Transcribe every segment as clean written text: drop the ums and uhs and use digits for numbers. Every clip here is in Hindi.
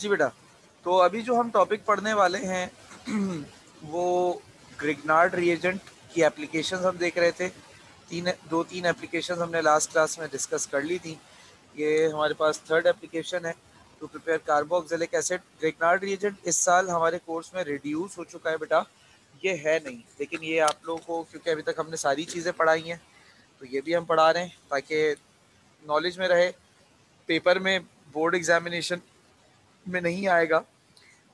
जी बेटा, तो अभी जो हम टॉपिक पढ़ने वाले हैं वो ग्रिग्नार्ड रिएजेंट की एप्लीकेशंस हम देख रहे थे। दो तीन एप्लीकेशंस हमने लास्ट क्लास में डिस्कस कर ली थी। ये हमारे पास थर्ड एप्लीकेशन है to prepare carboxylic acid. Grignard reagent इस साल हमारे कोर्स में रिड्यूस हो चुका है बेटा, ये है नहीं, लेकिन ये आप लोगों को क्योंकि अभी तक हमने सारी चीज़ें पढ़ाई हैं तो ये भी हम पढ़ा रहे हैं ताकि नॉलेज में रहे। पेपर में बोर्ड एग्जामिनेशन में नहीं आएगा,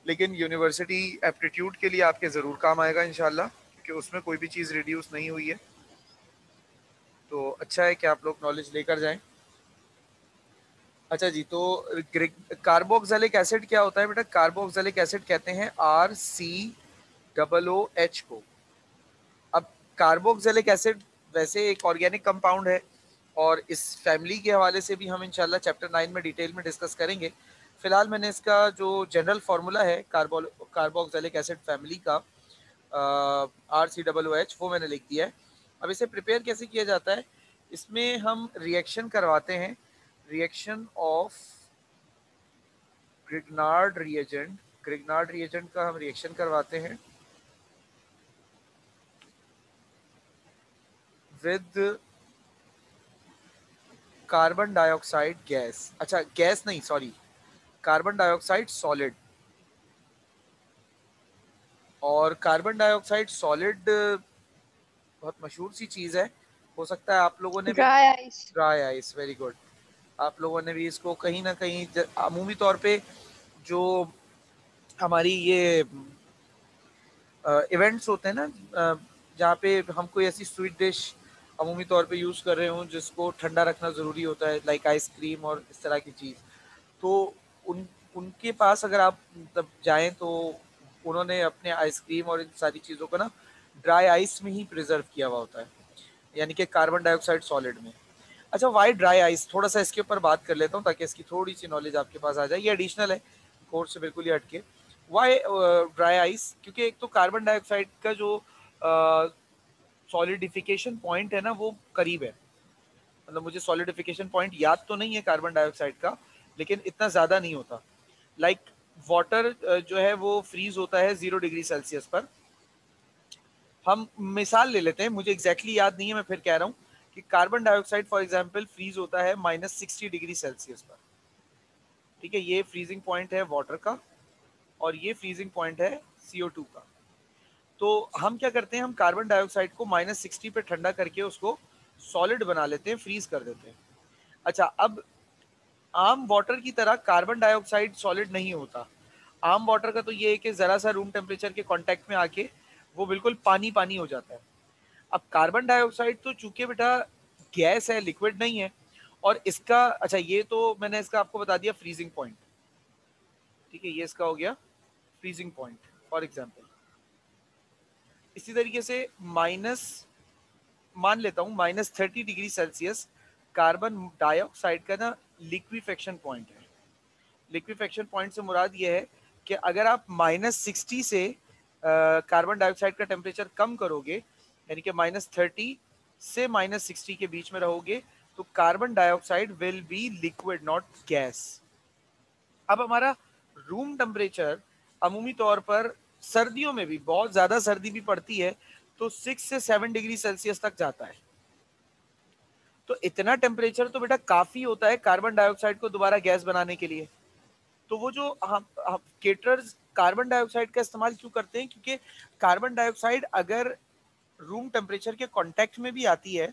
लेकिन यूनिवर्सिटी एप्टीट्यूड के लिए आपके ज़रूर काम आएगा इंशाल्लाह, क्योंकि उसमें कोई भी चीज़ रिड्यूस नहीं हुई है। तो अच्छा है कि आप लोग नॉलेज लेकर जाएं। अच्छा जी, तो कार्बोक्सिलिक एसिड क्या होता है बेटा? कार्बोक्सिलिक एसिड कहते हैं RCOOH को। अब कार्बोक्सिलिक एसिड वैसे एक ऑर्गेनिक कंपाउंड है और इस फैमिली के हवाले से भी हम इंशाल्लाह चैप्टर 9 में डिटेल में डिस्कस करेंगे। फिलहाल मैंने इसका जो जनरल फार्मूला है कार्बोक्सिलिक एसिड फैमिली का RCOOH वो मैंने लिख दिया है। अब इसे प्रिपेयर कैसे किया जाता है? इसमें हम रिएक्शन करवाते हैं, reaction of Grignard reagent. Grignard reagent का हम रिएक्शन करवाते हैं विद कार्बन डाइऑक्साइड गैस। अच्छा, गैस नहीं, सॉरी, कार्बन डाइऑक्साइड सॉलिड। और कार्बन डाइऑक्साइड सॉलिड बहुत मशहूर सी चीज़ है, हो सकता है आप लोगों ने भी। Dry ice. Dry ice, very good. आप लोगों ने भी इसको कहीं ना कहीं अमूमी तौर पे जो हमारी ये इवेंट्स होते हैं ना, जहाँ पे हम कोई ऐसी स्वीट डिश अमूमी तौर पे यूज़ कर रहे हों जिसको ठंडा रखना ज़रूरी होता है, लाइक आइसक्रीम और इस तरह की चीज़, तो उन उनके पास अगर आप मतलब जाएं तो उन्होंने अपने आइसक्रीम और इन सारी चीज़ों को ना ड्राई आइस में ही प्रिजर्व किया हुआ होता है, यानी कि कार्बन डाइऑक्साइड सॉलिड में। अच्छा, वाई ड्राई आइस, थोड़ा सा इसके ऊपर बात कर लेता हूँ ताकि इसकी थोड़ी सी नॉलेज आपके पास आ जाए। ये एडिशनल है, कोर्स से बिल्कुल ही हटके। Why dry ice? क्योंकि एक तो कार्बन डाइऑक्साइड का जो सॉलिडिफिकेशन पॉइंट है ना वो करीब है। मतलब मुझे सॉलिडिफिकेशन पॉइंट याद तो नहीं है कार्बन डाइऑक्साइड का, लेकिन इतना ज़्यादा नहीं होता। लाइक वाटर जो है वो फ्रीज होता है 0 डिग्री सेल्सियस पर। हम मिसाल ले लेते हैं, मुझे एग्जैक्टली याद नहीं है, मैं फिर कह रहा हूँ कि carbon dioxide for example freeze होता है -60 डिग्री सेल्सियस पर। ठीक है, ये फ्रीजिंग पॉइंट है वाटर का और ये फ्रीजिंग पॉइंट है CO2 का। तो हम क्या करते हैं, हम कार्बन डाइऑक्साइड को -60 पे ठंडा करके उसको सॉलिड बना लेते हैं, फ्रीज कर देते हैं। अच्छा, अब आम वाटर की तरह कार्बन डाइऑक्साइड सॉलिड नहीं होता। आम वाटर का तो ये है कि जरा सा रूम टेम्परेचर के कांटेक्ट में आके वो बिल्कुल पानी पानी हो जाता है। अब कार्बन डाइऑक्साइड तो चूंकि बेटा गैस है, लिक्विड नहीं है, और इसका, अच्छा ये तो मैंने इसका आपको बता दिया फ्रीजिंग पॉइंट। ठीक है, ये इसका हो गया फ्रीजिंग पॉइंट फॉर एग्जांपल। इसी तरीके से माइनस, मान लेता हूँ -30 डिग्री सेल्सियस कार्बन डाइऑक्साइड का ना लिक्विफेक्शन पॉइंट है। लिक्विफेक्शन पॉइंट से मुराद ये है कि अगर आप -60 से कार्बन डाइऑक्साइड का टेम्परेचर कम करोगे, यानी कि -30 से -60 के बीच में रहोगे, तो carbon dioxide will be liquid not gas. अब हमारा रूम टेम्परेचर अमूमी तौर पर सर्दियों में भी, बहुत ज़्यादा सर्दी भी पड़ती है तो 6 से 7 डिग्री सेल्सियस तक जाता है। तो इतना टेम्परेचर तो बेटा काफ़ी होता है कार्बन डाइऑक्साइड को दोबारा गैस बनाने के लिए। तो वो जो हम केटरर्स कार्बन डाइऑक्साइड का इस्तेमाल क्यों करते हैं? क्योंकि कार्बन डाइऑक्साइड अगर रूम टेम्परेचर के कांटेक्ट में भी आती है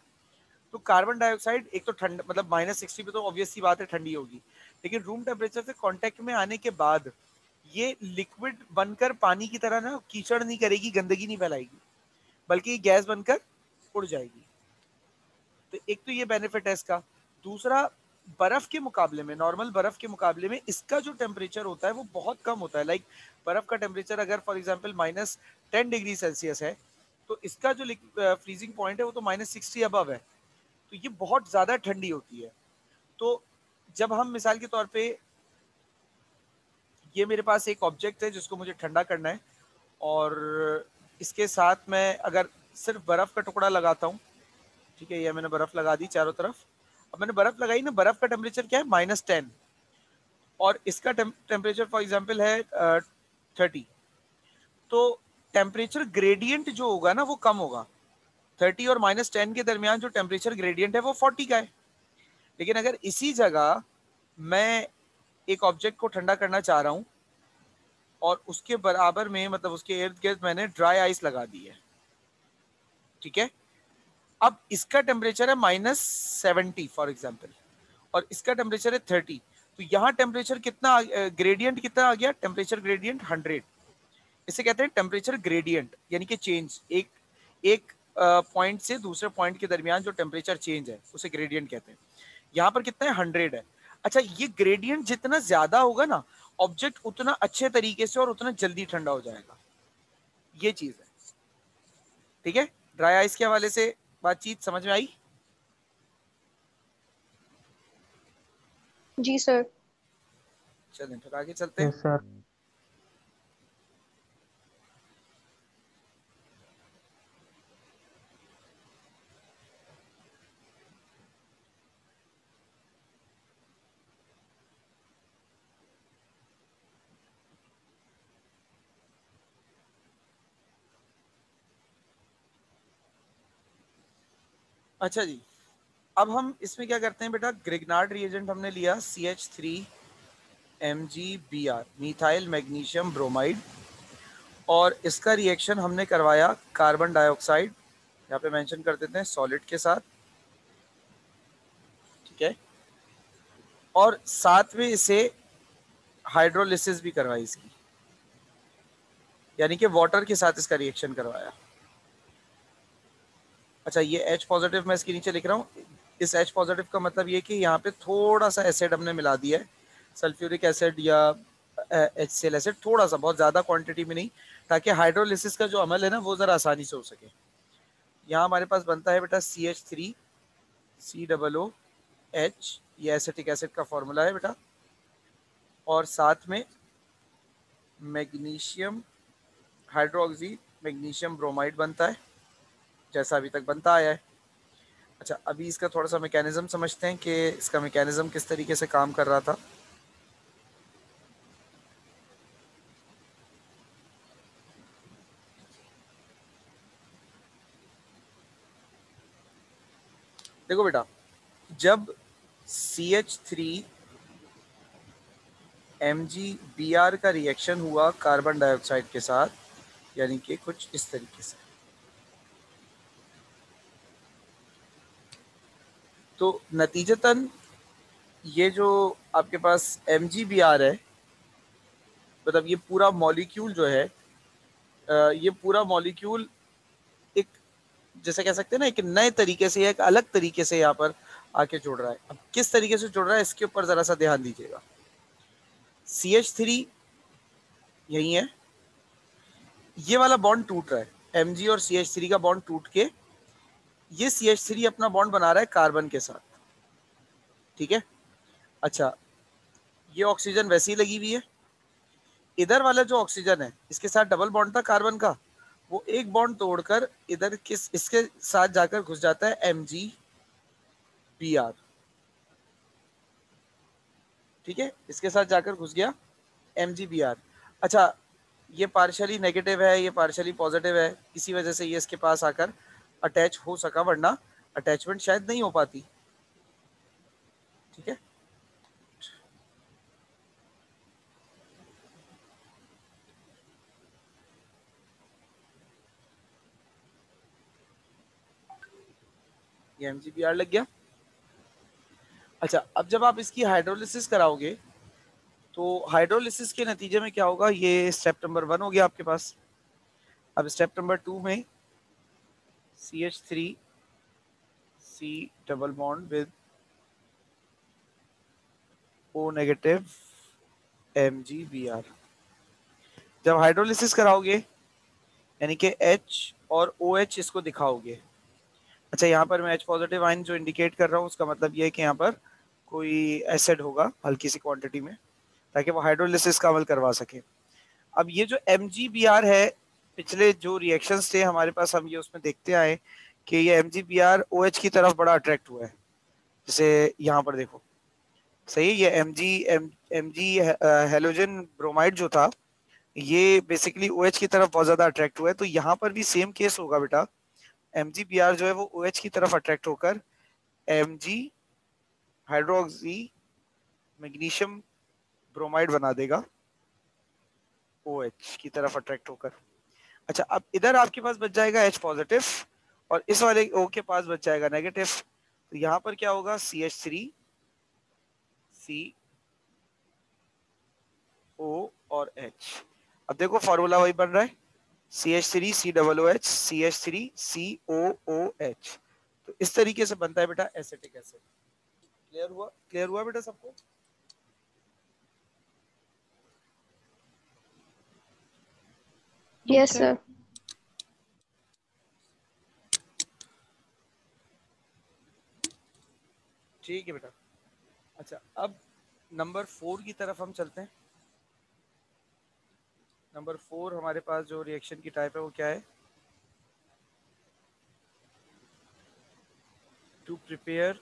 तो कार्बन डाइऑक्साइड एक तो ठंड, मतलब -60 पे तो ऑब्वियस सी बात है ठंडी होगी, लेकिन रूम टेम्परेचर से कांटेक्ट में आने के बाद ये लिक्विड बनकर पानी की तरह ना कीचड़ नहीं करेगी, गंदगी नहीं फैलाएगी, बल्कि गैस बनकर उड़ जाएगी। तो एक तो ये बेनिफिट है इसका। दूसरा, बर्फ के मुकाबले में, नॉर्मल बर्फ के मुकाबले में इसका जो टेम्परेचर होता है वो बहुत कम होता है। लाइक बर्फ का टेम्परेचर अगर फॉर एग्जांपल -10 डिग्री सेल्सियस है, तो इसका जो फ्रीजिंग पॉइंट है वो तो -60 अबव है, तो ये बहुत ज्यादा ठंडी होती है। तो जब हम मिसाल के तौर पे, ये मेरे पास एक ऑब्जेक्ट है जिसको मुझे ठंडा करना है, और इसके साथ मैं अगर सिर्फ बर्फ का टुकड़ा लगाता हूँ, ठीक है, ये मैंने बर्फ लगा दी चारों तरफ। अब मैंने बर्फ लगाई ना, बर्फ का टेम्परेचर क्या है? -10। और इसका टेम्परेचर फॉर एग्जांपल है 30, तो टेम्परेचर ग्रेडियंट जो होगा ना वो कम होगा। 30 और -10 के दरमियान जो टेम्परेचर ग्रेडियंट है वो 40 का है। लेकिन अगर इसी जगह मैं एक ऑब्जेक्ट को ठंडा करना चाह रहा हूं और उसके बराबर में, मतलब उसके इर्द गिर्द मैंने ड्राई आइस लगा दी है, ठीक है, अब इसका टेम्परेचर है -70 फॉर एग्जाम्पल, और इसका टेम्परेचर है 30, तो यहाँ टेम्परेचर कितना, ग्रेडियंट कितना आ गया, टेम्परेचर ग्रेडियंट 100। इसे कहते हैं टेम्परेचर ग्रेडियंट, यानी कि चेंज, एक एक पॉइंट से दूसरे पॉइंट के दरमियान जो टेम्परेचर चेंज है उसे ग्रेडियंट कहते हैं। यहाँ पर कितना है, 100 है। अच्छा, ये ग्रेडियंट जितना ज्यादा होगा ना, ऑब्जेक्ट उतना अच्छे तरीके से और उतना जल्दी ठंडा हो जाएगा, ये चीज है। ठीक है, ड्राई आइस के हवाले से बातचीत समझ में आई? जी सर। चलें फिर आगे चलते हैं। Yes sir. अच्छा जी, अब हम इसमें क्या करते हैं बेटा, ग्रिग्नार्ड रिएजेंट हमने लिया CH3MgBr, मीथाइल मैग्नीशियम ब्रोमाइड, और इसका रिएक्शन हमने करवाया कार्बन डाइऑक्साइड, यहाँ पे मेंशन कर देते हैं, सॉलिड के साथ, ठीक है, और साथ में इसे हाइड्रोलिसिस भी करवाई इसकी, यानी कि वाटर के साथ इसका रिएक्शन करवाया। अच्छा, ये H पॉजिटिव मैं इसके नीचे लिख रहा हूँ। इस H पॉजिटिव का मतलब ये कि यहाँ पे थोड़ा सा एसिड हमने मिला दिया है, सल्फ्यूरिक एसिड या HCl एसिड, थोड़ा सा, बहुत ज़्यादा क्वांटिटी में नहीं, ताकि हाइड्रोलिसिस का जो अमल है ना वो ज़रा आसानी से हो सके। यहाँ हमारे पास बनता है बेटा CH3COOH, ये एसिटिक एसिड का फॉर्मूला है बेटा, और साथ में मैग्नीशियम हाइड्रोक्सी मैग्नीशियम ब्रोमाइड बनता है, जैसा अभी तक बनता आया है। अच्छा, अभी इसका थोड़ा सा मैकेनिज्म समझते हैं कि इसका मैकेनिज्म किस तरीके से काम कर रहा था। देखो बेटा, जब CH3MgBr का रिएक्शन हुआ कार्बन डाइऑक्साइड के साथ, यानी कि कुछ इस तरीके से, तो नतीजतन ये जो आपके पास MgBr है, मतलब ये पूरा मॉलिक्यूल जो है, ये पूरा मॉलिक्यूल एक, जैसे कह सकते हैं ना, एक नए तरीके से, एक अलग तरीके से यहाँ पर आके जुड़ रहा है। अब किस तरीके से जुड़ रहा है इसके ऊपर जरा सा ध्यान दीजिएगा। CH3 यही है, ये वाला बॉन्ड टूट रहा है, Mg और CH3 का बॉन्ड टूट के ये CH3 अपना बॉन्ड बना रहा है कार्बन के साथ, ठीक है। अच्छा, ये ऑक्सीजन वैसे ही लगी हुई है, इधर वाला जो ऑक्सीजन है इसके साथ डबल बॉन्ड था कार्बन का, वो एक बॉन्ड तोड़कर इधर किस इसके साथ जाकर घुस जाता है MgBr, ठीक है, इसके साथ जाकर घुस गया MgBr। अच्छा, ये पार्शियली नेगेटिव है, ये पार्शियली पॉजिटिव है, इसी वजह से ये इसके पास आकर अटैच हो सका, वरना अटैचमेंट शायद नहीं हो पाती, ठीक है। ये MgBr लग गया। अच्छा, अब जब आप इसकी हाइड्रोलिसिस कराओगे तो हाइड्रोलिसिस के नतीजे में क्या होगा, ये स्टेप नंबर 1 हो गया आपके पास। अब स्टेप नंबर 2 में CH3C double bond with O negative MgBr, जब हाइड्रोलिसिस कराओगे यानी कि H और OH इसको दिखाओगे। अच्छा, यहाँ पर मैं H पॉजिटिव आयन जो इंडिकेट कर रहा हूँ उसका मतलब ये है कि यहाँ पर कोई एसिड होगा हल्की सी क्वांटिटी में, ताकि वो हाइड्रोलिसिस का अमल करवा सके। अब ये जो MgBr है, पिछले जो रिएक्शंस थे हमारे पास, हम ये उसमें देखते आए कि ये MgBr OH की तरफ बड़ा अट्रैक्ट हुआ है। जैसे यहाँ पर देखो, सही है। ये एम जी हेलोजन ब्रोमाइड जो था, ये बेसिकली OH की तरफ बहुत ज्यादा अट्रैक्ट हुआ है, तो यहाँ पर भी सेम केस होगा बेटा। MgBr जो है वो OH की तरफ अट्रैक्ट होकर Mg हाइड्रोक्सी मैग्नीशियम ब्रोमाइड बना देगा, OH की तरफ अट्रैक्ट होकर। अच्छा, अब इधर आपके पास बच जाएगा H पॉजिटिव और इस वाले O के पास बच जाएगा नेगेटिव। तो यहाँ पर क्या होगा, CH3 CO और H। अब देखो फॉर्मूला वही बन रहा है, CH3 COOH CH3 COOH। तो इस तरीके से बनता है बेटा एसिटिक एसिड। क्लियर हुआ? क्लियर हुआ बेटा सबको? Yes sir. ठीक है बेटा। अच्छा, अब नंबर 4 की तरफ हम चलते हैं। नंबर 4 हमारे पास जो रिएक्शन की टाइप है वो क्या है, to prepare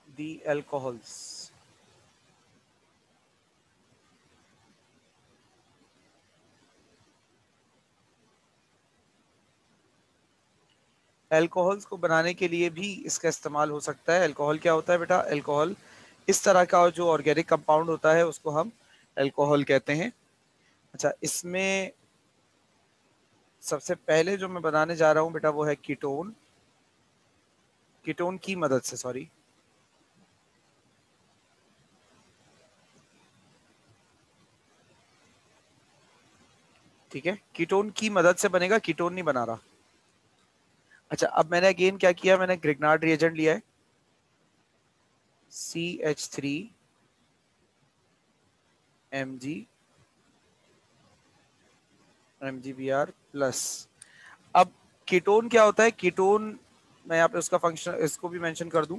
the alcohols. Alcohols को बनाने के लिए भी इसका इस्तेमाल हो सकता है। अल्कोहल क्या होता है बेटा, अल्कोहल इस तरह का जो ऑर्गेनिक कंपाउंड होता है उसको हम अल्कोहल कहते हैं। अच्छा, इसमें सबसे पहले जो मैं बनाने जा रहा हूं बेटा वो है कीटोन। कीटोन की मदद से, सॉरी, ठीक है, कीटोन की मदद से बनेगा, कीटोन नहीं बना रहा। अच्छा, अब मैंने अगेन क्या किया, मैंने ग्रिग्नार्ड रिएजेंट लिया है, CH3 MgBr प्लस। अब कीटोन क्या होता है, कीटोन मैं यहाँ पे उसका फंक्शन इसको भी मेंशन कर दूं।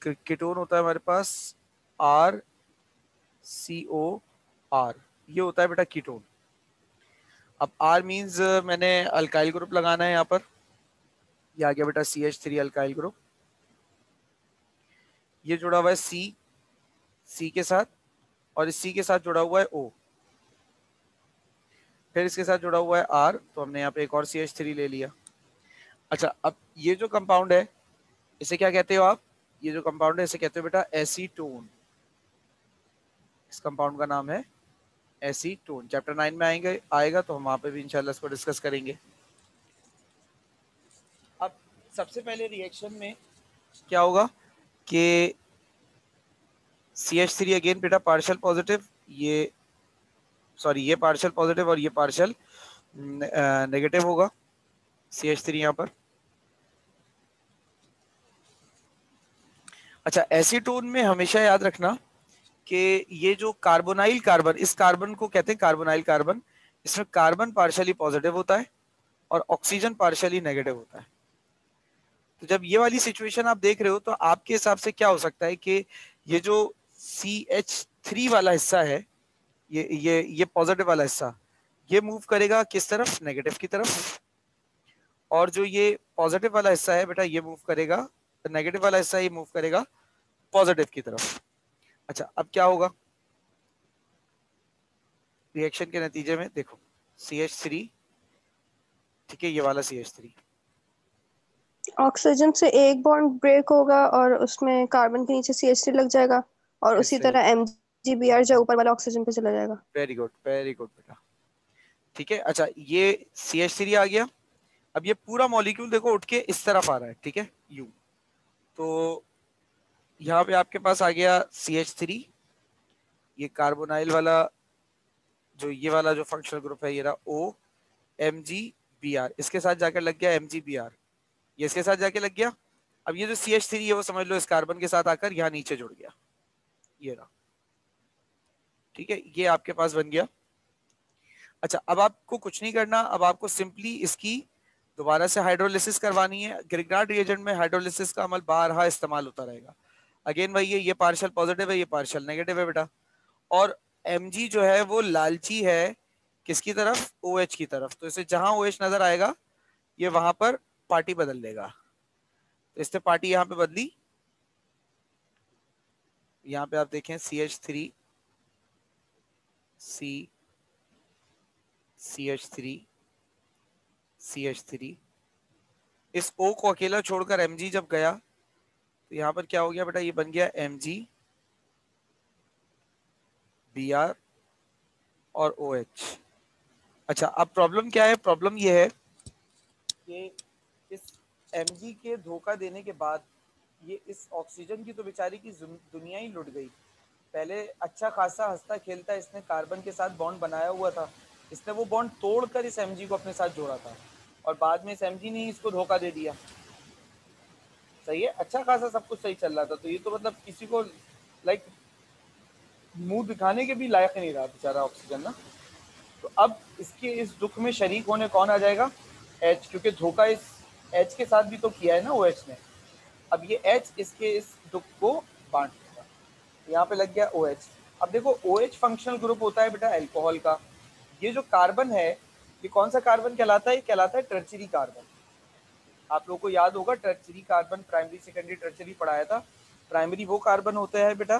कीटोन होता है हमारे पास RCOR, ये होता है बेटा कीटोन। अब R मींस मैंने अल्काइल ग्रुप लगाना है यहाँ पर, ये आ गया बेटा CH3 अल्काइल ग्रुप। ये जुड़ा हुआ है C के साथ, और इस C के साथ जुड़ा हुआ है O, फिर इसके साथ जुड़ा हुआ है R, तो हमने यहाँ पे एक और CH3 ले लिया। अच्छा, अब ये जो कंपाउंड है इसे क्या कहते हो आप, ये जो कंपाउंड है इसे कहते हो बेटा एसीटोन। इस कंपाउंड का नाम है एसीटोन। चैप्टर 9 में आएगा तो हम वहां पे भी इंशाल्लाह इसको डिस्कस करेंगे। अब सबसे पहले रिएक्शन में क्या होगा कि CH3 अगेन बेटा पार्शियल पॉजिटिव, ये सॉरी ये पार्शियल पॉजिटिव और ये पार्शियल नेगेटिव होगा, CH3 यहाँ पर। अच्छा, एसीटोन में हमेशा याद रखना कि ये जो कार्बोनाइल कार्बन, इस कार्बन को कहते हैं कार्बोनाइल कार्बन, इसमें कार्बन पार्शियली पॉजिटिव होता है और ऑक्सीजन पार्शियली नेगेटिव होता है। तो जब ये वाली सिचुएशन आप देख रहे हो तो आपके हिसाब से क्या हो सकता है कि ये जो CH3 वाला हिस्सा है, ये पॉजिटिव वाला हिस्सा, ये मूव करेगा किस तरफ, नेगेटिव की तरफ, और जो ये पॉजिटिव वाला हिस्सा है बेटा ये मूव करेगा, नेगेटिव वाला हिस्सा ये मूव करेगा पॉजिटिव की तरफ। अच्छा, अब क्या होगा रिएक्शन के नतीजे में, देखो CH3, ठीक है, ये वाला CH3, ऑक्सीजन से एक बॉन्ड ब्रेक होगा और उसमें कार्बन के नीचे CH3 लग जाएगा, और उसी ऐसे, तरह MgBr जो ऊपर वाला ऑक्सीजन पे चला जाएगा। वेरी गुड बेटा, ठीक है। अच्छा, ये CH3 आ गया। अब ये पूरा मॉलिक्यूल देखो उठ के इस तरफ आ रहा है, ठीक है, यू। तो यहाँ पे आपके पास आ गया CH3, ये कार्बोनाइल वाला जो ये वाला जो फंक्शनल ग्रुप है ये रहा O, MgBr, इसके साथ जाकर लग गया MgBr, ये इसके साथ जाके लग गया। अब ये जो CH3 है वो समझ लो इस कार्बन के साथ आकर यहाँ नीचे जुड़ गया, ये रहा, ठीक है, ये आपके पास बन गया। अच्छा, अब आपको कुछ नहीं करना, अब आपको सिंपली इसकी दोबारा से हाइड्रोलिसिस करवानी है। ग्रिग्नार्ड रिएजेंट में हाइड्रोलिसिस का अमल बारहा इस्तेमाल होता रहेगा। अगेन वही है, ये पार्शियल पॉजिटिव है, ये पार्शियल नेगेटिव है बेटा, और Mg जो है वो लालची है किसकी तरफ, OH की तरफ। तो इसे जहां OH नजर आएगा ये वहां पर पार्टी बदल देगा। तो इसने पार्टी यहाँ पे बदली, यहाँ पे आप देखें CH3 C CH3 CH3, इस O को अकेला छोड़कर Mg जब गया तो यहाँ पर क्या हो गया बेटा, ये बन गया Mg Br और OH। अच्छा, अब प्रॉब्लम क्या है, प्रॉब्लम ये है कि इस Mg के धोखा देने के बाद ये इस ऑक्सीजन की तो बेचारी की दुनिया ही लुट गई। पहले अच्छा खासा हंसता खेलता इसने कार्बन के साथ बॉन्ड बनाया हुआ था, इसने वो बॉन्ड तोड़कर इस Mg को अपने साथ जोड़ा था और बाद में इस Mg ने इसको धोखा दे दिया। सही है, अच्छा खासा सब कुछ सही चल रहा था, तो ये तो मतलब किसी को लाइक मुंह दिखाने के भी लायक नहीं रहा बेचारा ऑक्सीजन ना। तो अब इसके इस दुख में शरीक होने कौन आ जाएगा, H, क्योंकि धोखा इस H के साथ भी तो किया है ना OH ने। अब ये H इसके इस दुख को बांट देगा, यहाँ पे लग गया OH। अब देखो OH फंक्शनल ग्रुप होता है बेटा अल्कोहल का। ये जो कार्बन है ये कौन सा कार्बन कहलाता है, ये कहलाता है टर्चरी कार्बन। आप लोगों को याद होगा tertiary carbon, primary secondary tertiary पढ़ाया था। प्राइमरी वो कार्बन होता है बेटा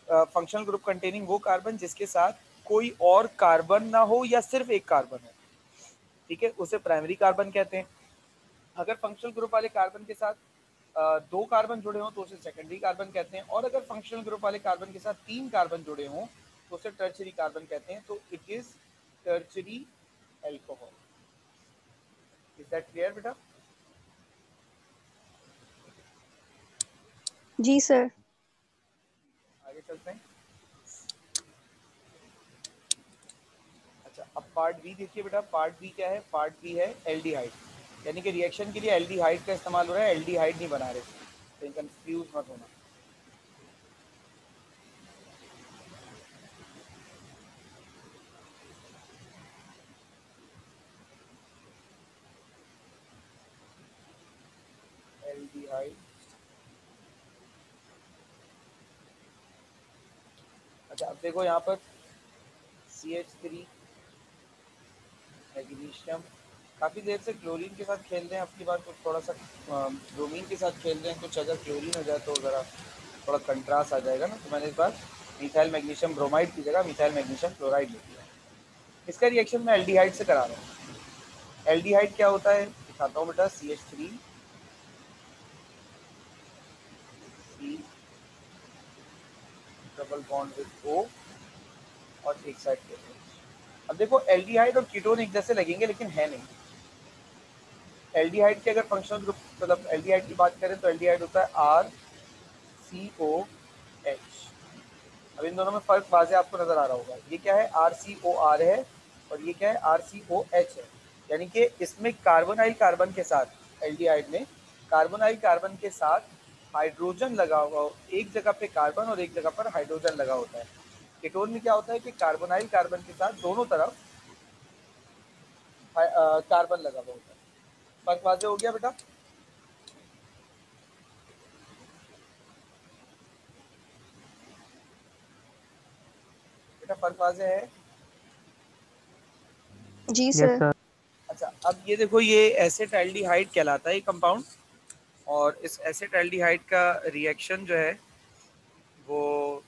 फंक्शनल ग्रुप कंटेनिंग वो कार्बन जिसके साथ कोई और कार्बन ना हो या सिर्फ एक कार्बन हो, ठीक है, उसे प्राइमरी कार्बन कहते हैं। अगर फंक्शनल ग्रुप वाले कार्बन के साथ दो कार्बन जुड़े हों तो उसे सेकेंडरी कार्बन कहते हैं, और अगर फंक्शनल ग्रुप वाले कार्बन के साथ तीन कार्बन जुड़े हों तो उसे टर्चरी कार्बन कहते हैं। तो it is tertiary alcohol. Is that clear बेटा? जी सर। आगे चलते हैं। अच्छा, अब पार्ट बी देखिए बेटा, पार्ट बी क्या है, पार्ट बी है एल्डिहाइड, यानी कि रिएक्शन के लिए एल्डिहाइड का इस्तेमाल हो रहा है, एल्डिहाइड नहीं बना रहे, कहीं कंफ्यूज मत होना। एल्डिहाइड, अच्छा अब देखो यहाँ पर CH3 मैग्नीशियम, काफ़ी देर से क्लोरीन के साथ खेल रहे हैं, आपकी बात कुछ थोड़ा सा ब्रोमीन के साथ खेल रहे हैं, कुछ अगर क्लोरीन हो जाए तो ज़रा थोड़ा कंट्रास्ट आ जाएगा ना, तो मैंने इस बार मिथाइल मैग्नीशियम ब्रोमाइड की जगह मिथाइल मैग्नीशियम क्लोराइड ले लिया। इसका रिएक्शन मैं एल्डिहाइड से करा रहा हूँ। एल्डिहाइड क्या होता है दिखाता हूँ बेटा, CH3 C double bond with O और एक साइड पे। अब देखो एल्डिहाइड और कीटोन एक जैसे लगेंगे लेकिन है नहीं। एल्डिहाइड के अगर फंक्शनल ग्रुप मतलब एल्डिहाइड की बात करें तो एल्डिहाइड होता है RCOH। अब इन दोनों में फर्क वाज़े आपको नजर आ रहा होगा, ये क्या है RCOR है और ये क्या है RCOH है, यानी कि इसमें कार्बोनाइल कार्बन के साथ एल्डिहाइड में कार्बोनाइल कार्बन के साथ हाइड्रोजन लगा हुआ, एक जगह पे कार्बन और एक जगह पर हाइड्रोजन लगा होता है। कीटोन में क्या होता है कि कार्बोनाइल कार्बन के साथ दोनों तरफ कार्बन लगा हुआ होता है। फर्क वाज़े हो गया बेटा? बेटा फर्क वाज़े है? जी यस सर। सर। अच्छा, अब ये देखो ये एसिटाल्डिहाइड कहलाता है कंपाउंड, और इस एसिटाल्डिहाइड का रिएक्शन जो है वो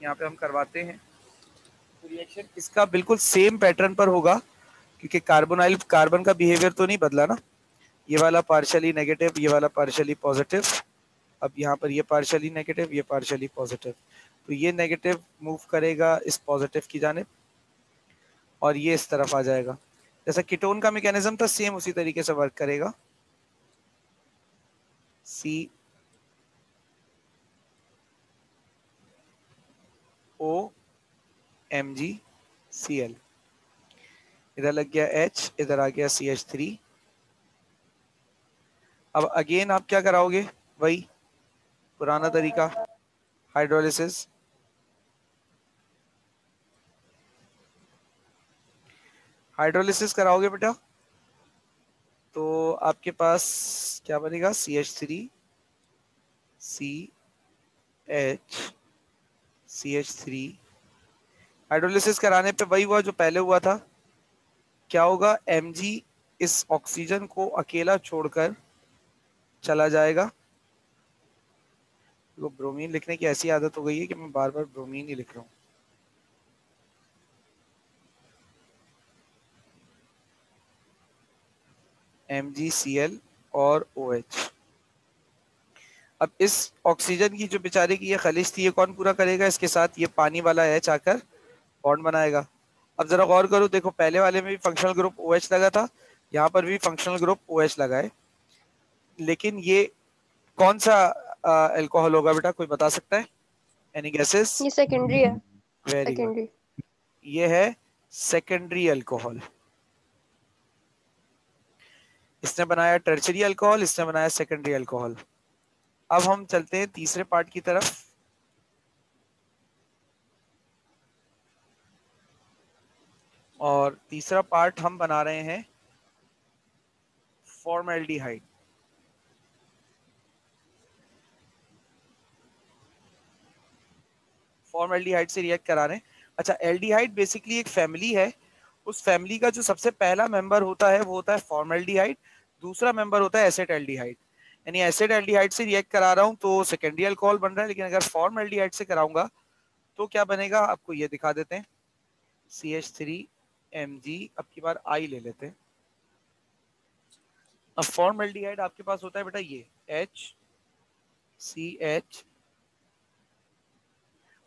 यहाँ पे हम करवाते हैं। तो रिएक्शन इसका बिल्कुल सेम पैटर्न पर होगा क्योंकि कार्बोनाइल कार्बन का बिहेवियर तो नहीं बदला ना, ये वाला पार्शियली नेगेटिव, ये वाला पार्शियली पॉजिटिव, अब यहाँ पर ये पार्शियली नेगेटिव, ये पार्शियली पॉजिटिव, तो ये नेगेटिव मूव करेगा इस पॉजिटिव की जानिब और ये इस तरफ आ जाएगा। जैसा कीटोन का मैकेनिज्म था सेम उसी तरीके से वर्क करेगा। C O Mg Cl, इधर लग गया H, इधर आ गया CH3। अब अगेन आप क्या कराओगे, वही पुराना तरीका, हाइड्रोलिसिस। हाइड्रोलिसिस कराओगे बेटा तो आपके पास क्या बनेगा, CH3 CH CH3। हाइड्रोलिसिस कराने पे वही हुआ जो पहले हुआ था, क्या होगा, Mg इस ऑक्सीजन को अकेला छोड़कर चला जाएगा वो ब्रोमीन लिखने की ऐसी आदत हो गई है कि मैं बार बार ब्रोमीन ही लिख रहा हूँ। MgCl और OH। अब इस ऑक्सीजन की जो बेचारे की ये खलिश थी, ये कौन पूरा करेगा? इसके साथ ये पानी वाला H आकर बॉन्ड बनाएगा। अब जरा गौर करो, देखो पहले वाले में भी फंक्शनल ग्रुप OH लगा था, यहाँ पर भी फंक्शनल ग्रुप OH लगा है, लेकिन ये कौन सा अल्कोहल होगा बेटा, कोई बता सकता है? Any guesses? ये सेकेंडरी है। Very good, secondary. ये है सेकेंडरी अल्कोहल। इसने बनाया टर्शरी अल्कोहल, इसने बनाया सेकेंडरी अल्कोहल। अब हम चलते हैं तीसरे पार्ट की तरफ। और तीसरा पार्ट हम बना रहे हैं फॉर्मेल्डिहाइड। फॉर्मेल्डिहाइड से रिएक्ट करा रहे हैं। अच्छा, एल्डिहाइड बेसिकली एक फैमिली है। उस फैमिली का जो सबसे पहला मेंबर होता है वो होता है फॉर्मेल्डिहाइड, दूसरा मेंबर होता है एसेटल्डिहाइड। यानी एसिड से रिएक्ट करा रहा हूं तो सेकेंडरी अल्कोहल बन रहा है, लेकिन अगर फॉर्मेल्डिहाइड से कराऊंगा तो क्या बनेगा, आपको ये दिखा देते हैं। CH3Mg, अब की बार आई ले लेते हैं। अब फॉर्मेल्डिहाइड आपके पास होता है बेटा ये HCH।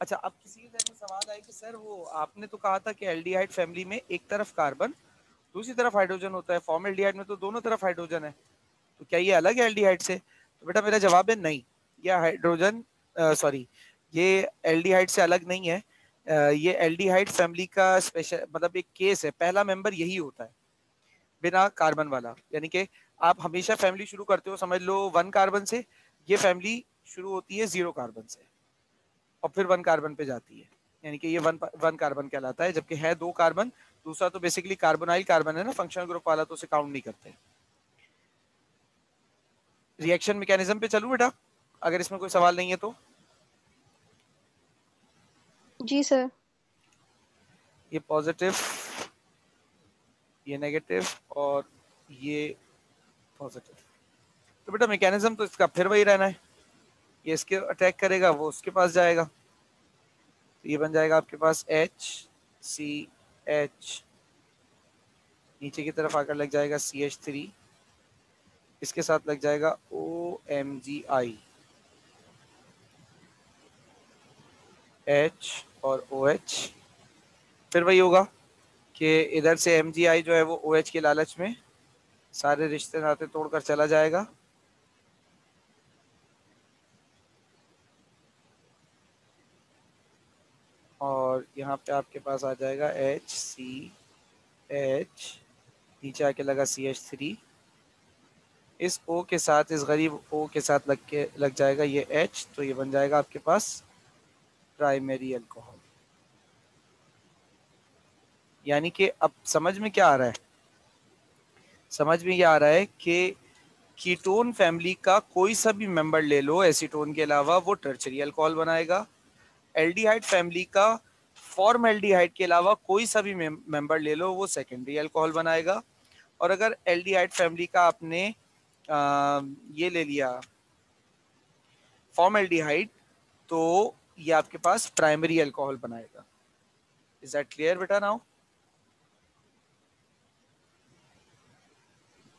अच्छा, अब किसी के जहन में सवाल आए कि सर वो आपने तो कहा था कि एल्डिहाइड फैमिली में एक तरफ कार्बन दूसरी तरफ हाइड्रोजन होता है, फॉर्मेल्डिहाइड में तो दोनों तरफ हाइड्रोजन है, तो क्या ये अलग है एल्डिहाइड से? तो बेटा मेरा जवाब है नहीं, ये हाइड्रोजन सॉरी, ये एल्डिहाइड से अलग नहीं है। ये एल्डिहाइड फैमिली का स्पेशल मतलब एक केस है, पहला मेंबर यही होता है बिना कार्बन वाला। यानी कि आप हमेशा फैमिली शुरू करते हो समझ लो 1 कार्बन से, ये फैमिली शुरू होती है 0 कार्बन से और फिर 1 कार्बन पे जाती है, यानी कि ये वन कार्बन कहलाता है। जबकि है 2 कार्बन, दूसरा तो बेसिकली कार्बोनाइल कार्बन है ना, फंक्शनल ग्रुप वाला, तो उसे काउंट नहीं करते। रिएक्शन मैकेनिज्म पे चलूं बेटा, अगर इसमें कोई सवाल नहीं है तो? जी सर। ये पॉजिटिव, ये नेगेटिव और ये पॉजिटिव, तो बेटा मैकेनिज्म तो इसका फिर वही रहना है, ये इसके अटैक करेगा वो उसके पास जाएगा, तो ये बन जाएगा आपके पास HCH, नीचे की तरफ आकर लग जाएगा CH3, इसके साथ लग जाएगा OMgI, H और OH। फिर वही होगा कि इधर से MgI जो है वो OH के लालच में सारे रिश्ते नाते तोड़कर चला जाएगा, और यहाँ पे आपके पास आ जाएगा HCH, नीचे आके लगा CH3, इस O के साथ, इस गरीब O के साथ लग जाएगा ये H, तो ये बन जाएगा आपके पास प्राइमरी अल्कोहल। यानी कि अब समझ में क्या आ रहा है? समझ में ये आ रहा है कि कीटोन फैमिली का कोई सा भी मेंबर ले लो एसीटोन के अलावा, वो टर्शरी अल्कोहल बनाएगा। एल्डिहाइड फैमिली का फॉर्मल्डिहाइड के अलावा कोई सा भी मेंबर ले लो, वो सेकेंडरी अल्कोहल बनाएगा। और अगर एल्डिहाइड फैमिली का आपने ये ले लिया फॉर्मल्डिहाइड, तो ये आपके पास प्राइमरी अल्कोहल बनाएगा। इज दैट क्लियर बेटा नाउ?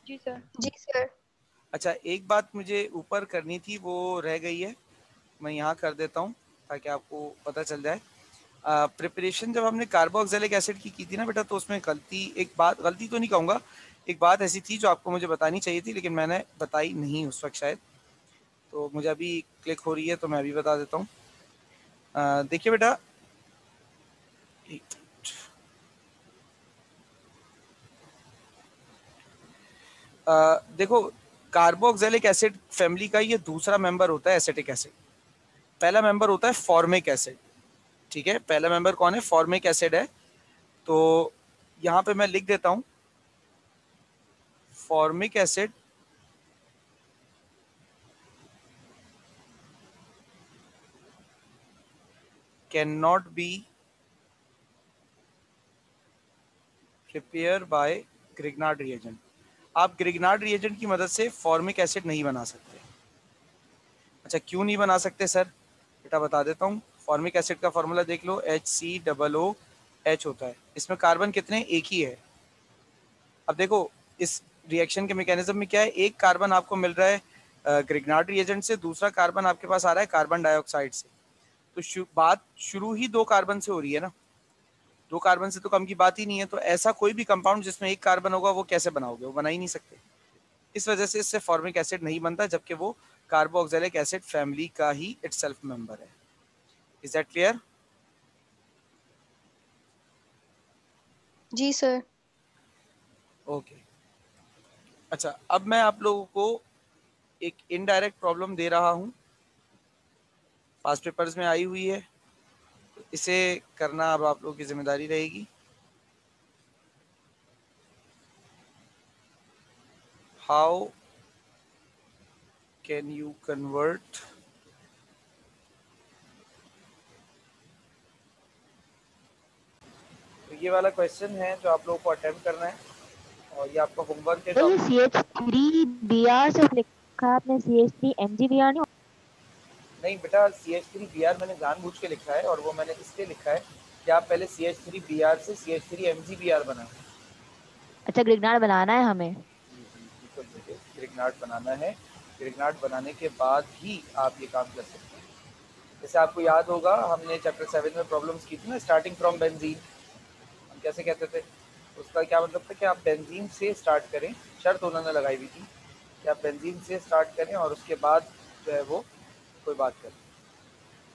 जी सर। जी सर। अच्छा, एक बात मुझे ऊपर करनी थी वो रह गई है, मैं यहाँ कर देता हूँ ताकि आपको पता चल जाए। प्रिपरेशन जब हमने कार्बोक्सिलिक एसिड की थी ना बेटा, तो उसमें गलती, एक बात, गलती तो नहीं कहूँगा, एक बात ऐसी थी जो आपको मुझे बतानी चाहिए थी लेकिन मैंने बताई नहीं उस वक्त शायद, तो मुझे अभी क्लिक हो रही है तो मैं अभी बता देता हूँ। देखिए बेटा, देखो कार्बोक्सिलिक एसिड फैमिली का ये दूसरा मेंबर होता है एसिटिक एसिड, पहला मेंबर होता है फॉर्मिक एसिड। ठीक है, पहला मेंबर कौन है? फॉर्मिक एसिड है। तो यहाँ पे मैं लिख देता हूँ, formic acid can not be prepare by Grignard reagent. आप ग्रिग्नार्ड रिएजेंट की मदद से फॉर्मिक एसिड नहीं बना सकते। अच्छा क्यों नहीं बना सकते सर? बेटा बता देता हूँ, फॉर्मिक एसिड का फॉर्मूला देख लो, HCOOH होता है, इसमें कार्बन कितने, एक ही है। अब देखो इस रिएक्शन के मैकेनिज्म में क्या है, एक कार्बन आपको मिल रहा है ग्रिग्नार्ड रिएजेंट से, दूसरा कार्बन आपके पास आ रहा है कार्बन डाइऑक्साइड से, तो बात शुरू ही दो कार्बन से हो रही है ना, दो कार्बन से तो कम की बात ही नहीं है। तो ऐसा कोई भी कंपाउंड जिसमें एक कार्बन होगा वो कैसे बनाओगे, वो बना ही नहीं सकते। इस वजह से इससे फॉर्मिक एसिड नहीं बनता, जबकि वो कार्बोक्सिलिक एसिड फैमिली का ही इटसेल्फ मेंबर है। Is that clear? जी सर। ओके। अच्छा अब मैं आप लोगों को एक इनडायरेक्ट प्रॉब्लम दे रहा हूँ, पास्ट पेपर्स में आई हुई है, इसे करना अब आप लोगों की जिम्मेदारी रहेगी। हाउ कैन यू कन्वर्ट तो ये वाला क्वेश्चन है जो आप लोगों को अटेम्प्ट करना है, और ये आपका होमवर्क है जो ये CH3Br से लिखा है आपने, CH3MgBr नहीं? नहीं बेटा, CH3Br मैंने जानबूझ के लिखा है, और वो मैंने इसलिए लिखा है कि आप पहले CH3Br से CH3MgBr बनाएं। अच्छा, ग्रिग्नार्ड बनाना है हमें। बिल्कुल बेटे, ग्रिग्नार्ड बनाना है, ग्रिग्नार्ड बनाने के बाद ही आप ये काम कर सकते हैं। जैसे आपको याद होगा हमने चैप्टर 7 में प्रॉब्लम्स की थी ना, स्टार्टिंग फ्रॉम बेंजीन, हम कैसे कहते थे, उसका क्या मतलब था कि आप बेंजीन से स्टार्ट करें, शर्त उन्होंने लगाई हुई थी कि आप बेंजीन से स्टार्ट करें और उसके बाद जो है वो कोई बात करें,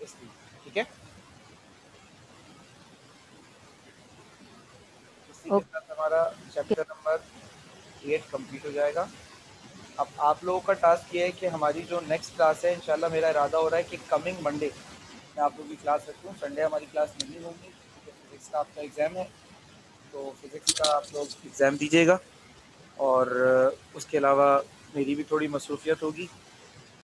इसलिए। ठीक है, इसी के साथ हमारा चैप्टर नंबर 8 कंप्लीट हो जाएगा। अब आप लोगों का टास्क ये है कि हमारी जो नेक्स्ट क्लास है, इंशाल्लाह मेरा इरादा हो रहा है कि कमिंग मंडे मैं आप लोगों की क्लास रखूँ। संडे हमारी क्लास नहीं होगी क्योंकि फिज़िक्स का आपका एग्ज़ाम है, तो फिज़िक्स का आप लोग एग्ज़ाम दीजिएगा, और उसके अलावा मेरी भी थोड़ी मसरूफियत होगी।